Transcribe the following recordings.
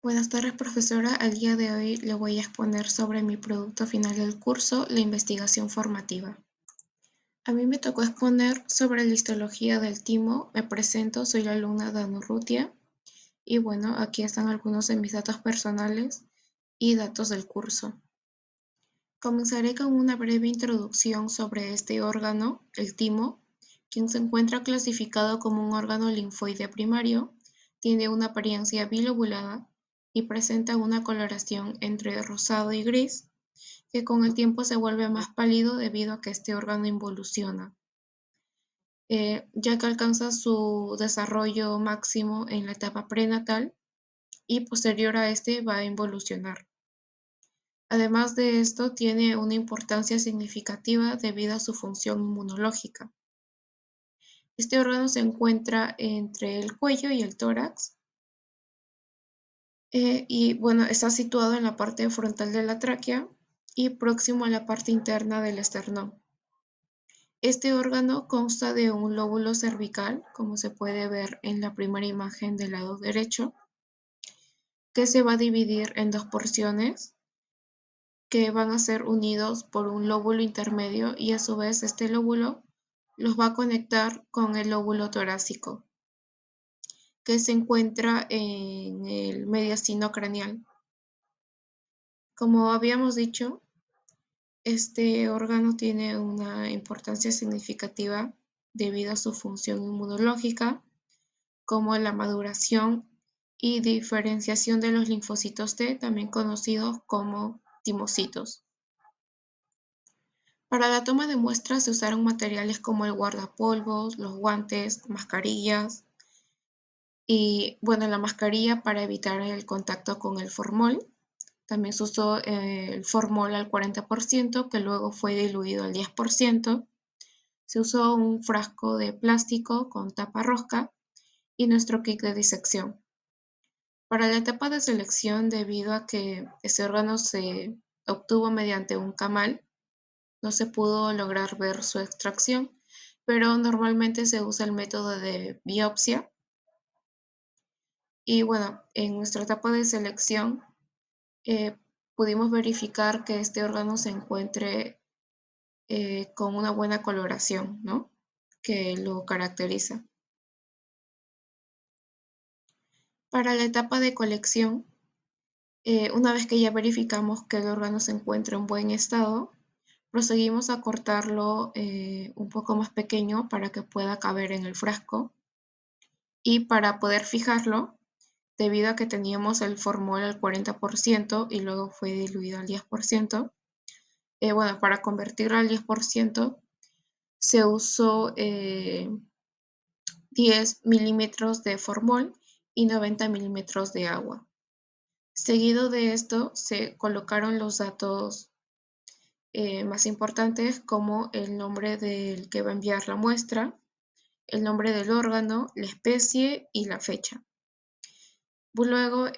Buenas tardes, profesora. Al día de hoy le voy a exponer sobre mi producto final del curso, la investigación formativa. A mí me tocó exponer sobre la histología del timo. Me presento, soy la alumna Danu Rutia y bueno, aquí están algunos de mis datos personales y datos del curso. Comenzaré con una breve introducción sobre este órgano, el timo, quien se encuentra clasificado como un órgano linfoide primario, tiene una apariencia bilobulada y presenta una coloración entre rosado y gris, que con el tiempo se vuelve más pálido debido a que este órgano involuciona, ya que alcanza su desarrollo máximo en la etapa prenatal y posterior a este va a involucionar. Además de esto, tiene una importancia significativa debido a su función inmunológica. Este órgano se encuentra entre el cuello y el tórax, y bueno, está situado en la parte frontal de la tráquea y próximo a la parte interna del esternón. Este órgano consta de un lóbulo cervical, como se puede ver en la primera imagen del lado derecho, que se va a dividir en dos porciones que van a ser unidos por un lóbulo intermedio y a su vez este lóbulo los va a conectar con el lóbulo torácico, que se encuentra en el mediastino craneal. Como habíamos dicho, este órgano tiene una importancia significativa debido a su función inmunológica, como la maduración y diferenciación de los linfocitos T, también conocidos como timocitos. Para la toma de muestras se usaron materiales como el guardapolvos, los guantes, mascarillas y, bueno, la mascarilla para evitar el contacto con el formol. También se usó el formol al 40%, que luego fue diluido al 10%. Se usó un frasco de plástico con tapa rosca y nuestro kit de disección. Para la etapa de selección, debido a que ese órgano se obtuvo mediante un camal, no se pudo lograr ver su extracción, pero normalmente se usa el método de biopsia. Y bueno, en nuestra etapa de selección eh, pudimos verificar que este órgano se encuentre con una buena coloración, ¿no? Que lo caracteriza. Para la etapa de colección, una vez que ya verificamos que el órgano se encuentra en buen estado, proseguimos a cortarlo un poco más pequeño para que pueda caber en el frasco y para poder fijarlo, debido a que teníamos el formol al 40% y luego fue diluido al 10%, bueno, para convertirlo al 10% se usó 10 milímetros de formol y 90 milímetros de agua. Seguido de esto se colocaron los datos más importantes, como el nombre del que va a enviar la muestra, el nombre del órgano, la especie y la fecha. Luego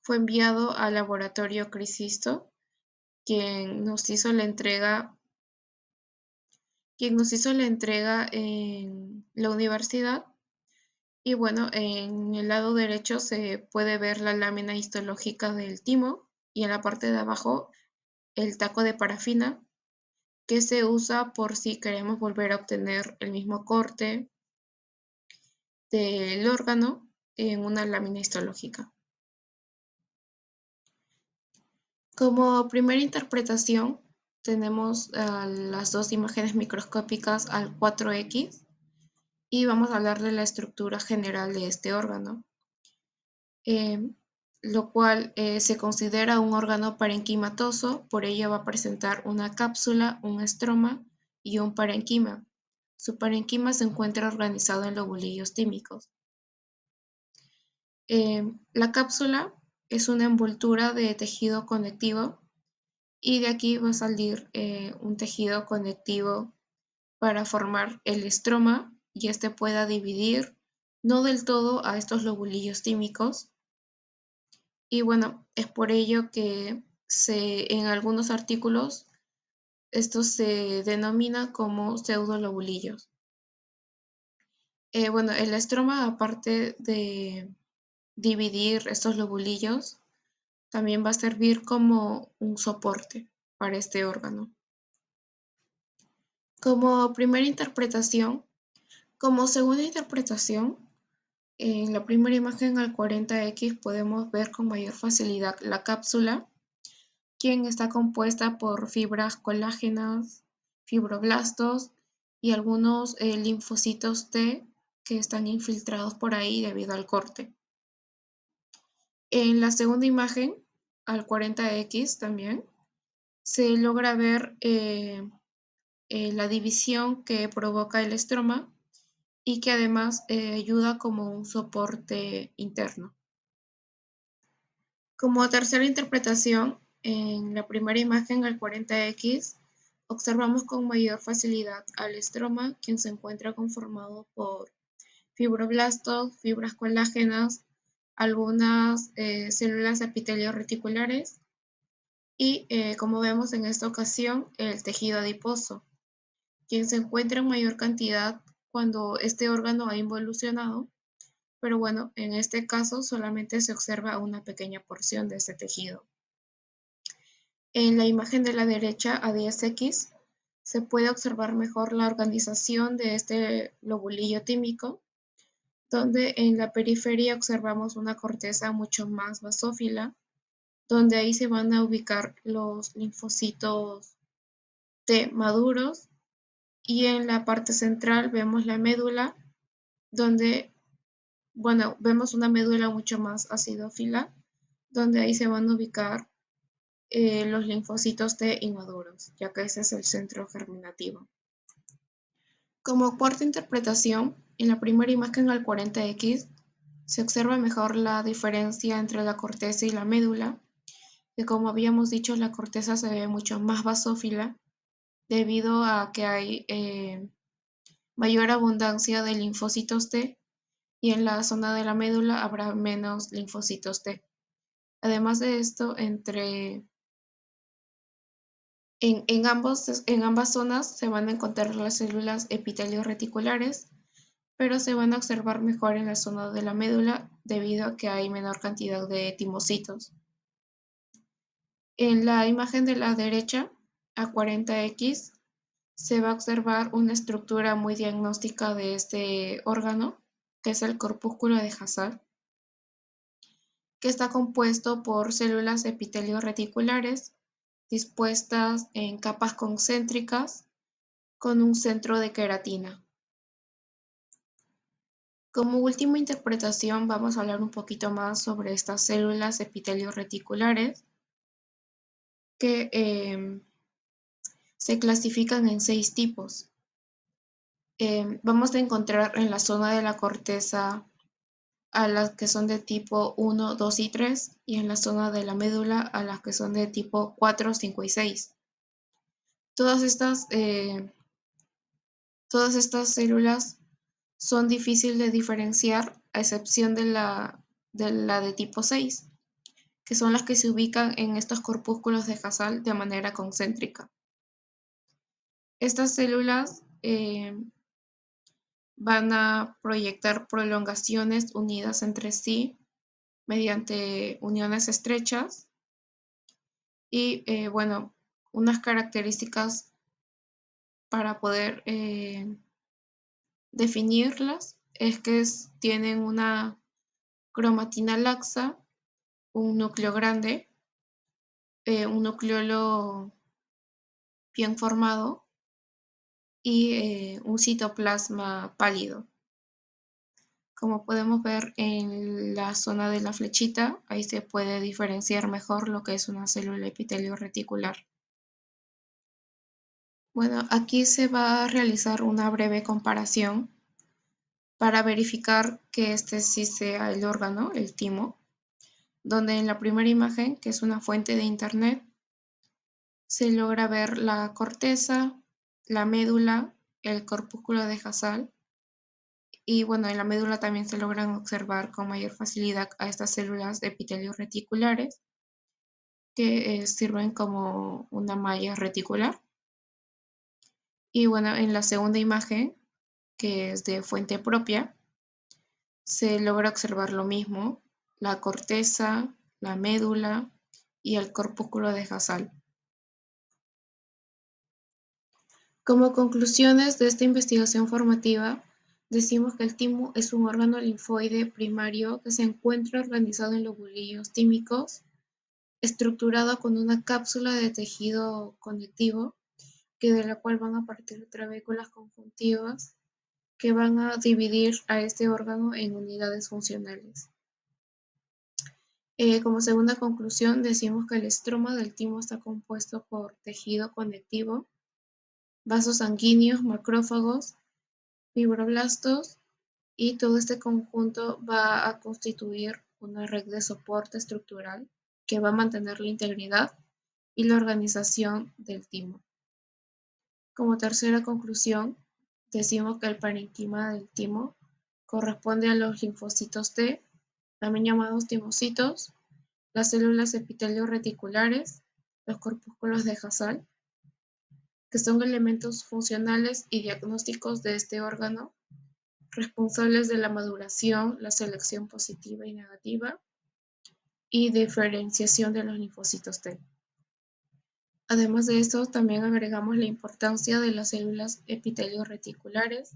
fue enviado al laboratorio Crisisto, quien nos hizo la entrega, en la universidad. Y bueno, en el lado derecho se puede ver la lámina histológica del timo y en la parte de abajo el taco de parafina, que se usa por si queremos volver a obtener el mismo corte del órgano en una lámina histológica. Como primera interpretación, tenemos las dos imágenes microscópicas al 4X y vamos a hablar de la estructura general de este órgano, eh, lo cual se considera un órgano parenquimatoso. Por ello va a presentar una cápsula, un estroma y un parenquima. Su parenquima se encuentra organizado en lobulillos tímicos. La cápsula es una envoltura de tejido conectivo y de aquí va a salir un tejido conectivo para formar el estroma y este pueda dividir no del todo a estos lobulillos tímicos. Y bueno, es por ello que en algunos artículos esto se denomina como pseudolobulillos. Bueno, el estroma, aparte de dividir estos lobulillos, también va a servir como un soporte para este órgano. Como primera interpretación, como segunda interpretación, en la primera imagen al 40X podemos ver con mayor facilidad la cápsula, quien está compuesta por fibras colágenas, fibroblastos y algunos linfocitos T que están infiltrados por ahí debido al corte. En la segunda imagen, al 40X también, se logra ver la división que provoca el estroma y que además ayuda como un soporte interno. Como tercera interpretación, en la primera imagen al 40X, observamos con mayor facilidad al estroma, quien se encuentra conformado por fibroblastos, fibras colágenas, algunas células epitelio-reticulares y, como vemos en esta ocasión, el tejido adiposo, quien se encuentra en mayor cantidad cuando este órgano ha involucionado, pero bueno, en este caso solamente se observa una pequeña porción de este tejido. En la imagen de la derecha a 10X se puede observar mejor la organización de este lobulillo tímico, donde en la periferia observamos una corteza mucho más basófila, donde ahí se van a ubicar los linfocitos T maduros, y en la parte central vemos la médula, donde, bueno, vemos una médula mucho más acidófila, donde ahí se van a ubicar los linfocitos T inmaduros, ya que ese es el centro germinativo. Como cuarta interpretación, en la primera imagen al 40X se observa mejor la diferencia entre la corteza y la médula, que como habíamos dicho, la corteza se ve mucho más basófila debido a que hay mayor abundancia de linfocitos T y en la zona de la médula habrá menos linfocitos T. Además de esto, en ambas zonas se van a encontrar las células epitelio-reticulares, pero se van a observar mejor en la zona de la médula debido a que hay menor cantidad de timocitos. En la imagen de la derecha, a 40X, se va a observar una estructura muy diagnóstica de este órgano, que es el corpúsculo de Hassall, que está compuesto por células epitelio-reticulares dispuestas en capas concéntricas con un centro de queratina. Como última interpretación, vamos a hablar un poquito más sobre estas células epitelio-reticulares que se clasifican en 6 tipos. Vamos a encontrar en la zona de la corteza a las que son de tipo 1, 2 y 3, y en la zona de la médula a las que son de tipo 4, 5 y 6. Todas estas, todas estas células son difíciles de diferenciar, a excepción de tipo 6, que son las que se ubican en estos corpúsculos de Hassall de manera concéntrica. Estas células van a proyectar prolongaciones unidas entre sí mediante uniones estrechas y, bueno, unas características para poder definirlas es que tienen una cromatina laxa, un núcleo grande, un nucleolo bien formado y un citoplasma pálido. Como podemos ver en la zona de la flechita, ahí se puede diferenciar mejor lo que es una célula epitelio reticular. Bueno, aquí se va a realizar una breve comparación para verificar que este sí sea el órgano, el timo, donde en la primera imagen, que es una fuente de internet, se logra ver la corteza, la médula, el corpúsculo de Hassall y bueno, en la médula también se logran observar con mayor facilidad a estas células de epitelio reticulares que sirven como una malla reticular. Y bueno, en la segunda imagen, que es de fuente propia, se logra observar lo mismo, la corteza, la médula y el corpúsculo de Hasal. Como conclusiones de esta investigación formativa, decimos que el timo es un órgano linfoide primario que se encuentra organizado en lobulillos tímicos, estructurado con una cápsula de tejido conectivo, que de la cual van a partir trabéculas conjuntivas que van a dividir a este órgano en unidades funcionales. Como segunda conclusión, decimos que el estroma del timo está compuesto por tejido conectivo, vasos sanguíneos, macrófagos, fibroblastos, y todo este conjunto va a constituir una red de soporte estructural que va a mantener la integridad y la organización del timo. Como tercera conclusión, decimos que el parenquima del timo corresponde a los linfocitos T, también llamados timocitos, las células epitelio reticulares, los corpúsculos de Hasal, que son elementos funcionales y diagnósticos de este órgano, responsables de la maduración, la selección positiva y negativa y diferenciación de los linfocitos T. Además de esto, también agregamos la importancia de las células epitelio reticulares,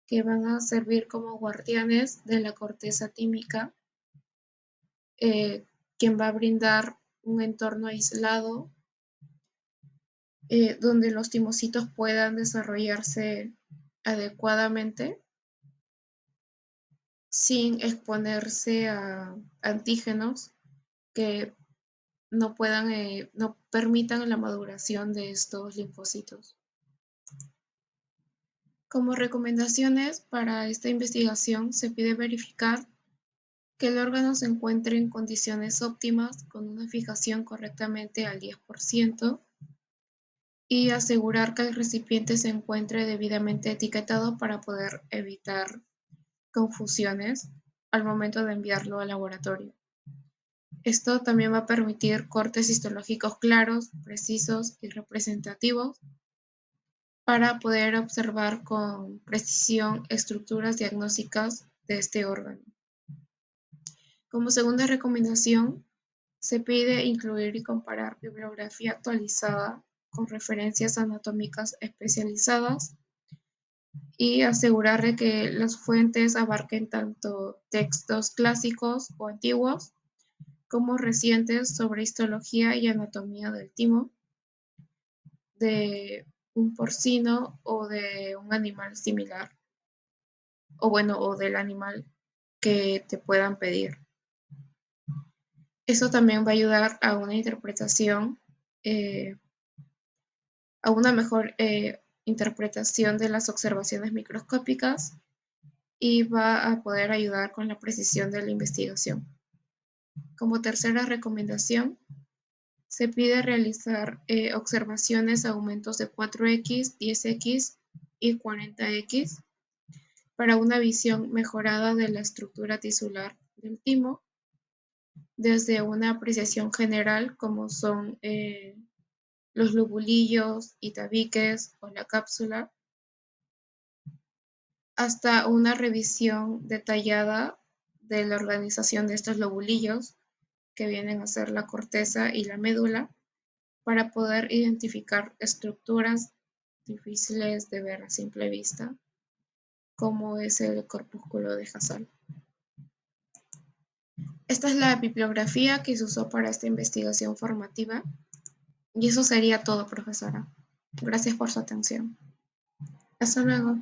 que van a servir como guardianes de la corteza tímica, quien va a brindar un entorno aislado donde los timocitos puedan desarrollarse adecuadamente sin exponerse a antígenos que no permitan la maduración de estos linfocitos. Como recomendaciones para esta investigación se pide verificar que el órgano se encuentre en condiciones óptimas con una fijación correctamente al 10% y asegurar que el recipiente se encuentre debidamente etiquetado para poder evitar confusiones al momento de enviarlo al laboratorio. Esto también va a permitir cortes histológicos claros, precisos y representativos para poder observar con precisión estructuras diagnósticas de este órgano. Como segunda recomendación, se pide incluir y comparar bibliografía actualizada con referencias anatómicas especializadas y asegurar de que las fuentes abarquen tanto textos clásicos o antiguos como recientes sobre histología y anatomía del timo, de un porcino o de un animal similar, o del animal que te puedan pedir. Eso también va a ayudar a una interpretación, a una mejor interpretación de las observaciones microscópicas y va a poder ayudar con la precisión de la investigación. Como tercera recomendación, se pide realizar observaciones a aumentos de 4x, 10x y 40x para una visión mejorada de la estructura tisular del timo, desde una apreciación general como son los lobulillos y tabiques o la cápsula, hasta una revisión detallada de la organización de estos lobulillos, que vienen a ser la corteza y la médula, para poder identificar estructuras difíciles de ver a simple vista, como es el corpúsculo de Hasal. Esta es la bibliografía que se usó para esta investigación formativa. Y eso sería todo, profesora. Gracias por su atención. Hasta luego.